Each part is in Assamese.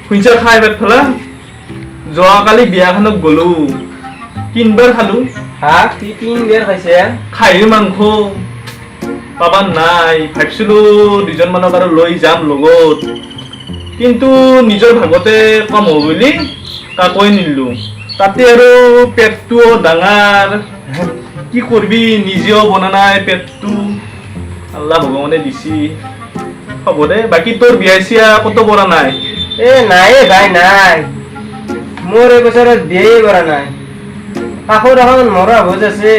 শুনছা খাই পেট ফেলা যোৱাকালি বিয়াখনত গলো 3 বাৰ খালো হা কি 3 বেৰ খাইছে খাহীৰ মাংস পাবা নাই ভাবছিলো দুজন মানক আৰু লৈ যাম লগত কিন্তু নিজৰ ভাগতে কম হ'ব বুলি কাকৈ নিলো তাতে আৰু পেটটো ডাঙৰ কি কৰবি নিজেও বনা নাই পেটটো আল্লাহ ভগৱানে দিছি হ'ব দে বাকী তোৰ বিয়া চিয়া কত কৰা নাই নাই ভাই নাই মোৰ এই বছৰত বিয়ে কৰা নাই কাষৰ এখন মৰা ভোজ আছে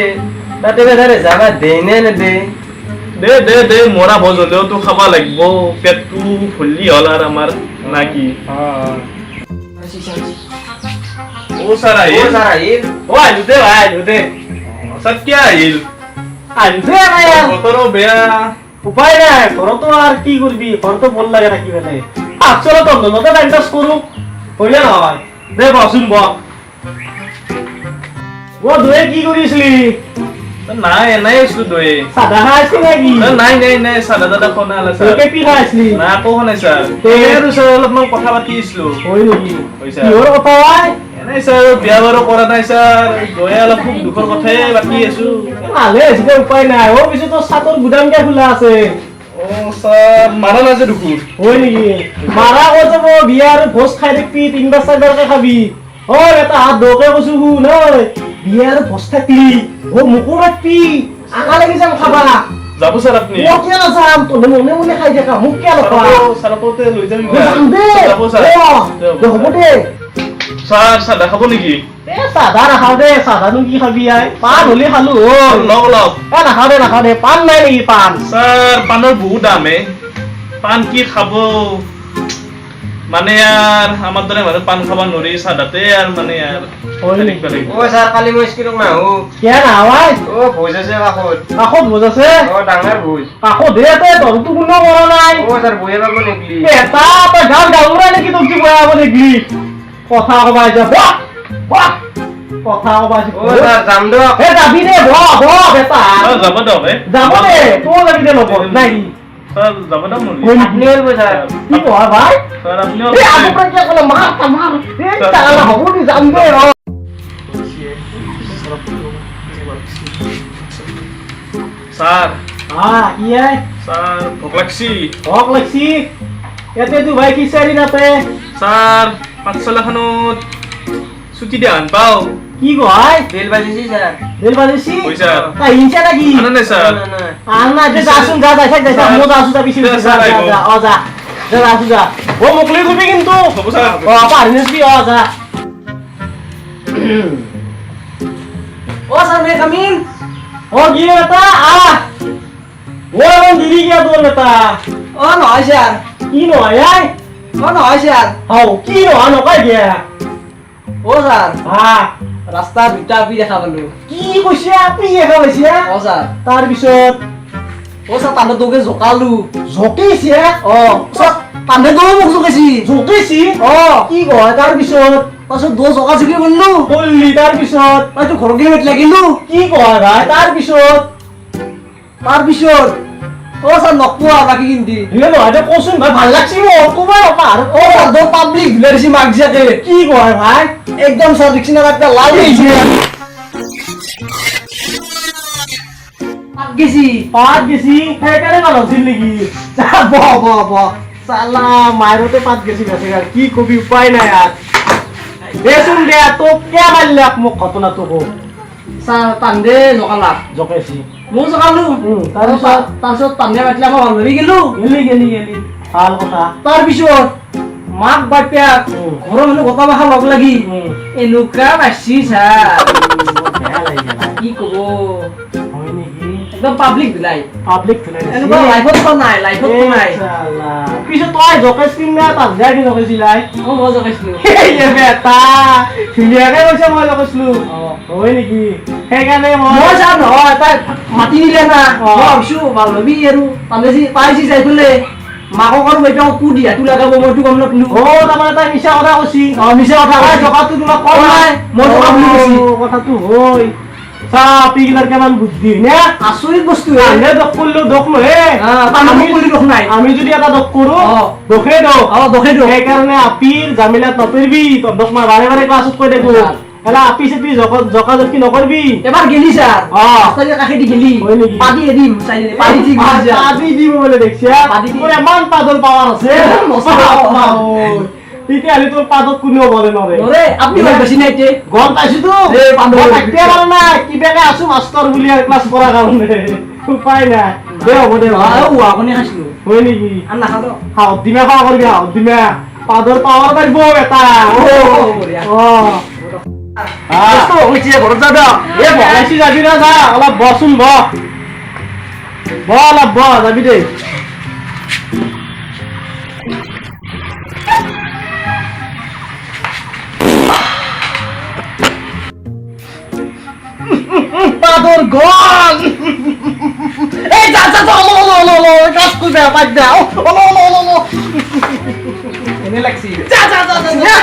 তাতে বেচাৰে যাবা দে নে নেদে দে দে দে মৰা ভোজ হলেও তো খাবা লাগিব পেটটো ফুলি হল আৰু আমাৰ নাকি ও স্যাৰ আহিল ও আহিল দে ভাই আহিল দে সত্যা আহিল বতৰো বেয়া উপায় নাই ঘৰতো আর কি করবি ঘরতো বল লাগে নাকি বেলে চলো তো নতে টাইম পাস করু হইলে নহয় দে বসুন ব ও দুয়ে কি করিসলি নাই এনাই আছিলো দয়ে সাদা খাইছিলি নাকি নাই নাই নাই সাদা দাদা ফোন আলা স্যার তোকে কি খাইছিলি না কোন নাই স্যার আৰু স্যাৰ অলপমান কথা পাতি আছিলো হই নাকি হইছে কিহৰ কথা হয় এনাই স্যাৰ বিয়া বাৰু কৰা নাই স্যাৰ দয়ে অলপ খুব দুখৰ কথাই পাতি আছো ভালে আছে উপায় নাই ও পিছে তো সাতৰ গুদাম কে খোলা আছে ও স্যাৰ মাৰা না যে দুখু হই নাকি মাৰা ও যাব বিয়া আৰু ভোজ খাই দেখবি 3-4 কে খাবি ও এটা হাত দোকে কইছো শুন ঐ বিয়া আৰু ভোজ থাকলি ও মুকু রাখবি আগা লাগি যাম খাবা যাব স্যার আপনি ও কি না যাম তো মনে মনে খাই দেখা মুখ কে লপা স্যার আপতে লৈ যাম যাম দে যাব স্যার ও হ'ব দে স্যার সাদা খাব নেকি এ সাদা নাখাও দে সাদা নো কি খাবি আই পান হলি খালো ও লগ লগ এ নাখাও দে পান নাই নেকি পান স্যার পানৰ বহুত দাম পান কি খাব মানে यार আমাৰ দৰে মানে পান খাবা নৰি সাদাতে আর মানে यार ও স্যার কালি মই স্কুলক না হো কে না হয় ও ভোজ আছে কাষত কাকত ভোজ আছে ও ডাঙৰ ভোজ কাকত দে তে তোৰটো কোনো কৰা নাই ও স্যাৰ বয়ে পাব নেকি এটা তই গাল গাউৰা নেকি তোক বয়া হ'ব দেখলি কথা কবা যা বাহ কথা কবা ও স্যার যাম দক এ যাবি দে বেটা যাব দক যাব দে তোৰ যাবি দে লগত নাই স্যাৰ যাব দক নৰি আপনি বলবো স্যাৰ কি কয় ভাই স্যাৰ আপনি এ আগৰ পৰা কি ক'লে মাৰ এ তালা হ'ব দি যাম দে ৰ স্যাৰ ইয়ে স্যাৰ ভোক লাগছি হক লাগছি ইয়াতে তুই ভাই কি চাৰি নাতে স্যার পাঠশালাখনত ছুটি দিয়া হান পাও কি কয় বেল বাজিছি স্যার বেল বাজিছি কই স্যার তাই হিংসা নাকি আনা নাই স্যার না আনা যে যাচোন যা মো যাচোন যা পিছি যা যাচোন যা ও মুকলি করবি কিন্তু হ'ব স্যার ও পারনিসবি যা ও স্যার মে কামিন ও গিয়ে বেটা ও এমন দিদি গিয়া তোর বেটা ও নহয় স্যার কি নয় আই ও নহয় স্যার হাও কি নকয় গিয়া ও স্যার রাস্তা দুটা আপি দেখা পালো কি কৈছে আপনি দেখা পাইছে ও স্যার তার পিছত ও স্যার তান্ডে তোকে জকালু জকিছে ও স্যার তান্ডে তোকে মোক জকাইছি জকিছি ও কি কয় তাৰ পিছত পাছত দো জকা জুকি বললো বললি তাৰ পিছত তাইতো ঘৰকে মেট লাগিলো কি কয় ভাই তাৰ পিছত ও স্যাৰ নকপোৱা বাকি কিন্তি হিলে নহয় দে কচোন ভাই ভাল লাগছি মোৰ কবাই পাৰ ও স্যার দো পাবলিক ভিলেছি মাক যাকে কি কয় ভাই একদম স্যার দেখছি না একটা লাল হয়েছে গেছি পাত গেছি সেইকাৰণে ভাল হৈছিল নেকি ব চালা মাইৰতে পাত গেছি বেছি কি কবি উপায় নাই আৰ দেচোন দে তোক কে মাৰিলাক মোক ঘটনাটো কো স্যাৰ তান্ডে জকালা জকেছি মো জকালু তাৰপিছত তান্ডে মাতিলে মই ভাল ভাবি গেলো গেলি ভাল কথা তাৰপিছত মাক বাপ্যাক ঘৰৰ মানুহ গতা বাখা লগ লাগি এনেকুৱা পাইছি স্যার বেয়া লাগি গেল কি কব হয় নেকি একদম পাব্লিক বিলাই পাব্লিক ফেলাই এনেকুৱা লাইফত তো নাই পিছত তই জকেছিলি না তাক যাই কি জকেছিলাই মই জকাইছিলো বেটা ধুনীয়াকে কৈছে মই জকাইছিলো হয় নেকি সেইকাৰণে মই যাম নহয় তাই মাতি নিলে না মই ভাবিছো ভাল ভাবি আৰু পাইছি যাই পেলাই মাকক আৰু বেটাক কু দিয়া তোৰ লগাব মইতো গম নাপালো তাৰমানে তাই মিছা কথা কৈছি মিছা কথা তাই কয় জকাটো তোমাক কম নাই মই জকা বুলি কৈছি কথাটো হয় চাপি গিলার কেমন বুদ্ধি না আচৰিত বস্তু আনে দখ কৰলেও দখ নহে আমি যদি এটা দখ কৰো দখে দখ দখে দখ সেইকাৰণে আপিৰ জামিলাত নপৰিবি তহঁতক মই বাৰে বাৰে ক্লাছত কৈ থাকো এলা আপি চেপি জকাজকি নকৰবি এবাৰ গেলি ছাৰ অ'। ৰাস্তাৰ কাষেদি গেলি হয় নেকি? পাদি এদিম চাই পাদি ঠিক আছে পাদি দিব বোলে দেখিছা পাদি দিব। তোৰ ইমান পাদল পাৱাৰ আছে মস্ত power। তেতিয়াহ'লে তোৰ পাদত কোনেও বলে নৰে নৰে আপুনি ভাল বেছি নাই তে গম পাইছোতো এ, পাণ্ডৱ। মই থাকিব পৰা নাই কিবাকে আছো মাষ্টৰ বুলি আৰু ক্লাছ কৰাৰ কাৰণে উপায় নাই দে হ'ব দে আপুনি খাইছিলো হয় নেকি আৰু নাখাওঁ হাত দিমা খাৱা কৰিবি হাত দিমা পাদৰ পাৱাৰ পাৰিব এটা বঢ়িয়া। ঘৰত যা দা এ বনাইছি যাবি না যা অলপ বচোন অলপ যাবি দে পাদর গল এই যা কাজ করবে বাদ দাও এনে লাগছি যা